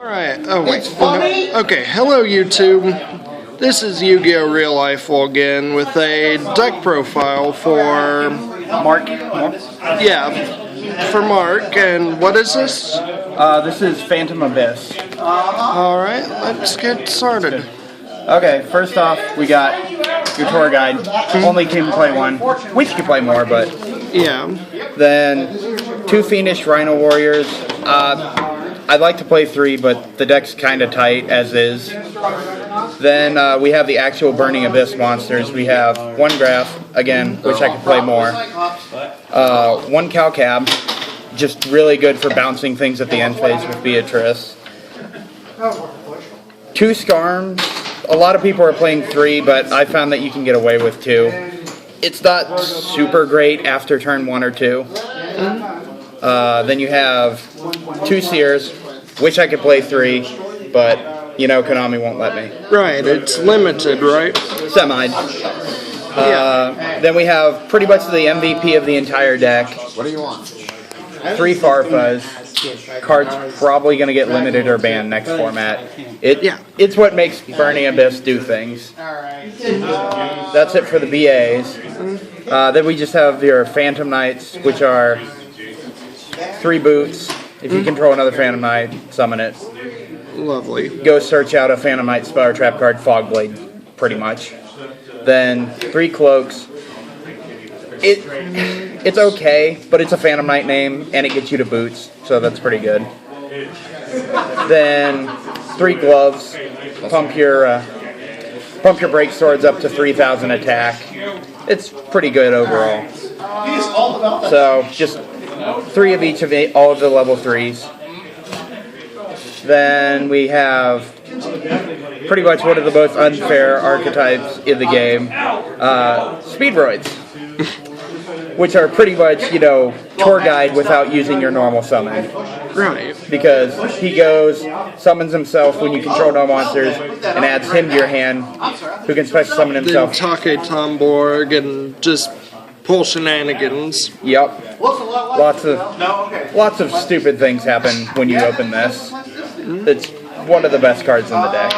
Alright, oh wait. Okay, hello YouTube. This is Yu-Gi-Oh! Real Life again with a deck profile for Mark. Yeah, for Mark. And what is this? This is Phantom Abyss. Alright, let's get started. Okay, first off, we got your tour guide. Only can play one. Wish you could play more, but... Yeah. Then, two Fiendish Rhino Warriors. I'd like to play three, but the deck's kind of tight as is. Then we have the actual Burning Abyss monsters. We have one Graph, again, which I could play more. One Calcab, just really good for bouncing things at the end phase with Beatrice. Two Skarms. A lot of people are playing three, but I found that you can get away with two. It's not super great after turn one or two. Then you have two Seers, which I could play three, but, you know, Konami won't let me. Right, it's limited, right? Semi. Then we have pretty much the MVP of the entire deck. What do you want? Three Farfas. Cards probably going to get limited or banned next format. It's what makes Burning Abyss do things. That's it for the BAs. Then we just have your Phantom Knights, which are three boots. If you control another Phantom Knight, summon it. Lovely. Go search out a Phantom Knight spell or trap card, Fogblade, pretty much. Then three Cloaks. It's okay, but it's a Phantom Knight name, and it gets you to boots, so that's pretty good. Then three Gloves. Pump your break swords up to 3,000 attack. It's pretty good overall. So just three of each of all of the level 3s. Then we have pretty much one of the most unfair archetypes in the game, speedroids, which are pretty much, you know, tour guide without using your normal summon. Right. Because he goes, summons himself when you control no monsters, and adds him to your hand, who can special summon himself. Then Take Tomborg and just pull shenanigans. Yep. Lots of stupid things happen when you open this. It's one of the best cards in the deck.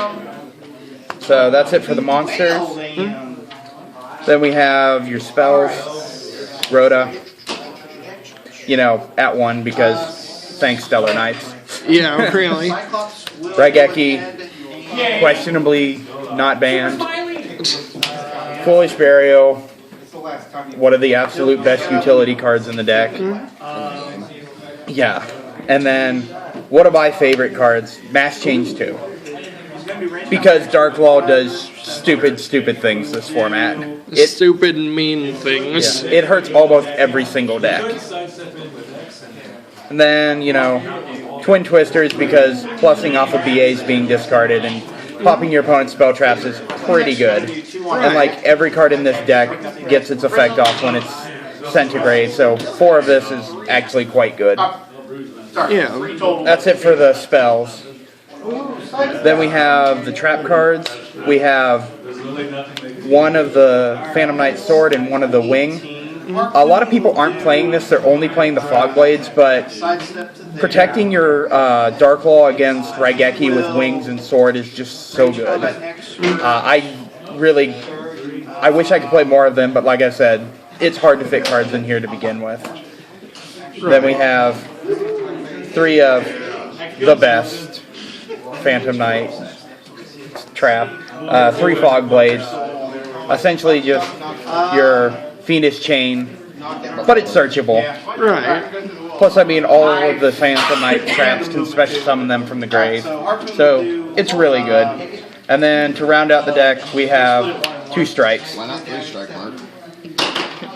So that's it for the monsters. Then we have your spells. Rhoda. You know, at one because thanks Stellar Knights. Yeah, really. Raigeki, questionably not banned. Foolish Burial, one of the absolute best utility cards in the deck. Yeah. And then, one of my favorite cards, Mass Change 2. Because Dark Law does stupid things this format. Stupid and mean things. Yeah, it hurts almost every single deck. And then, you know, Twin Twisters because plussing off of BAs being discarded and popping your opponent's spell traps is pretty good. And like every card in this deck gets its effect off when it's centigrade, so 4 of this is actually quite good. Yeah. That's it for the spells. Then we have the trap cards. We have one of the Phantom Knight Sword and one of the Wing. A lot of people aren't playing this, they're only playing the Fogblades, but protecting your Dark Law against Raigeki with Wings and Sword is just so good. I wish I could play more of them, but like I said, it's hard to fit cards in here to begin with. Then we have 3 of the best Phantom Knight trap, 3 Fogblades, essentially just your Fiendish Chain, but it's searchable. Right. Plus, I mean, all of the Phantom Knight traps can special summon them from the grave, so it's really good. And then to round out the deck, we have 2 strikes. Why not 3 strike, Mark?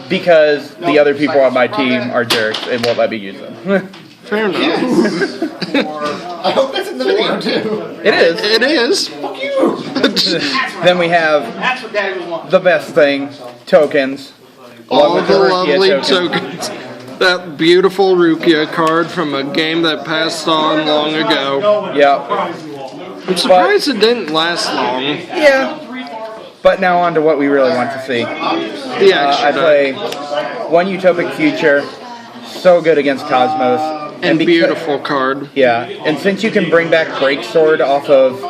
Because the other people on my team are jerks and won't let me use them. Fair enough. I hope that's in the video too. It is. It is. Fuck you. Then we have the best thing, tokens. All the lovely tokens. That beautiful Rukia card from a game that passed on long ago. Yep. I'm surprised it didn't last long. Yeah. But now on to what we really want to see. The I extra play one Utopic Future. So good against Cosmos. And beautiful card. Yeah, and since you can bring back Breaksword off of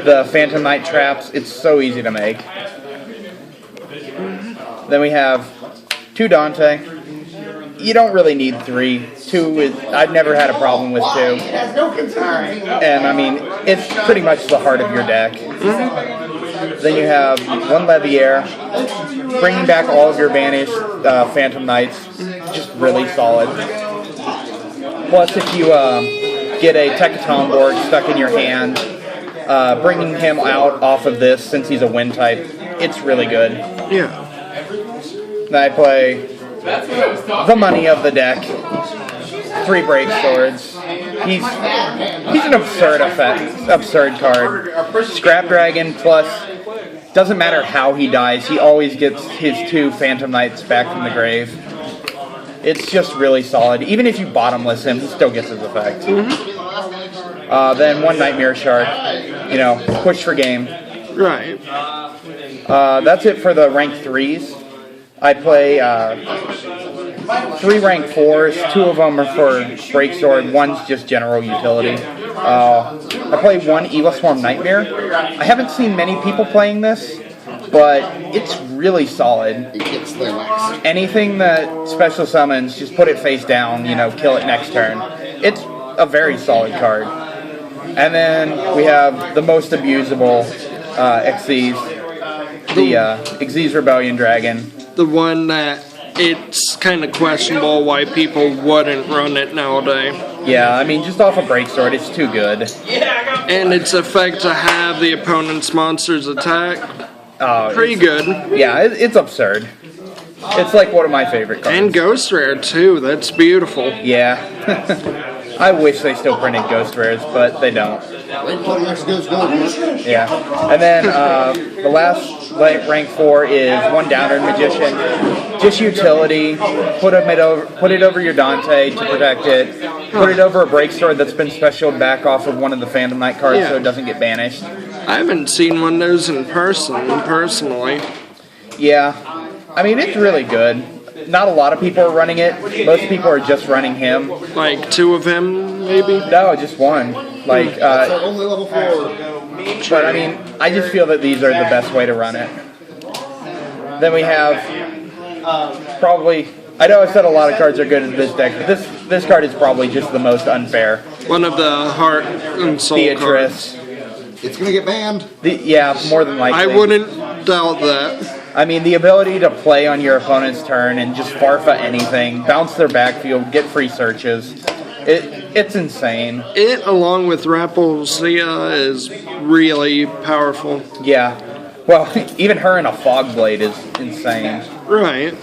the Phantom Knight traps, it's so easy to make. Then we have 2 Dante. You don't really need 3. 2 is, I've never had a problem with 2. And I mean, it's pretty much the heart of your deck. Then you have 1 Leviair, bringing back all of your banished Phantom Knights, just really solid. Plus, if you get a Tekatomborg stuck in your hand, bringing him out off of this, since he's a wind type, it's really good. Yeah. Then I play the money of the deck, 3 Breakswords. He's an absurd card. Scrap Dragon plus, doesn't matter how he dies, he always gets his 2 Phantom Knights back from the grave. It's just really solid. Even if you bottomless him, he still gets his effect. Then 1 Nightmare Shark, push for game. Right. That's it for the rank 3s. I play 3 rank 4s, 2 of them are for Breaksword, 1's just general utility. I play 1 Evil Swarm Nightmare. I haven't seen many people playing this, but it's really solid. Anything that special summons, just put it face down, kill it next turn. It's a very solid card. And then we have the most abusable Xyz, the Xyz Rebellion Dragon. The one that it's kind of questionable why people wouldn't run it nowadays. Yeah, I mean, just off a Breaksword, it's too good. And its effect to have the opponent's monsters attack, pretty good. Yeah, it's absurd. It's like one of my favorite cards. And Ghost Rare too, that's beautiful. Yeah. I wish they still printed Ghost Rares, but they don't. Yeah. And then the last rank 4 is 1 Downerd Magician. Just utility. Put it over your Dante to protect it. Put it over a Breaksword that's been specialed back off of one of the Phantom Knight cards so it doesn't get banished. I haven't seen one of those in person, personally. Yeah. I mean, it's really good. Not a lot of people are running it. Most people are just running him. Like 2 of him, maybe? No, just 1. Like, only level 4. But I mean, I just feel that these are the best way to run it. Then we have probably, I know I've said a lot of cards are good in this deck, but this card is probably just the most unfair. One of the heart and soul Beatrice. cards. It's gonna get banned. Yeah, more than likely. I wouldn't doubt that. I mean, the ability to play on your opponent's turn and just Farfa anything, bounce their backfield, get free searches. It's insane. It, along with Rappelsia, is really powerful. Yeah. Well, even her in a Fog Blade is insane. Right.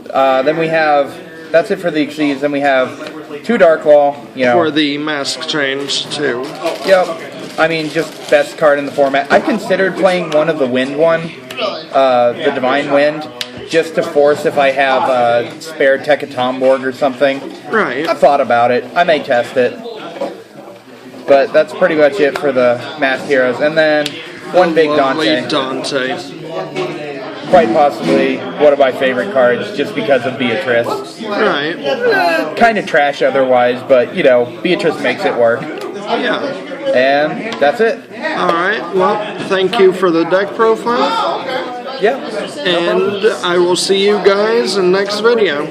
Then we have, that's it for the Xyz. Then we have 2 Darklaw, For the mask change, too. Yep. I mean, just best card in the format. I considered playing one of the Wind one, the Divine Wind, just to force if I have a spare Tekatomborg or something. Right. I've thought about it. I may test it. But that's pretty much it for the Masked Heroes. And then 1 big Dante. Dante. Quite possibly one of my favorite cards just because of Beatrice. Right. Kind of trash otherwise, but, Beatrice makes it work. Yeah. And that's it. Alright, well, thank you for the deck profile. Yeah. And I will see you guys in the next video.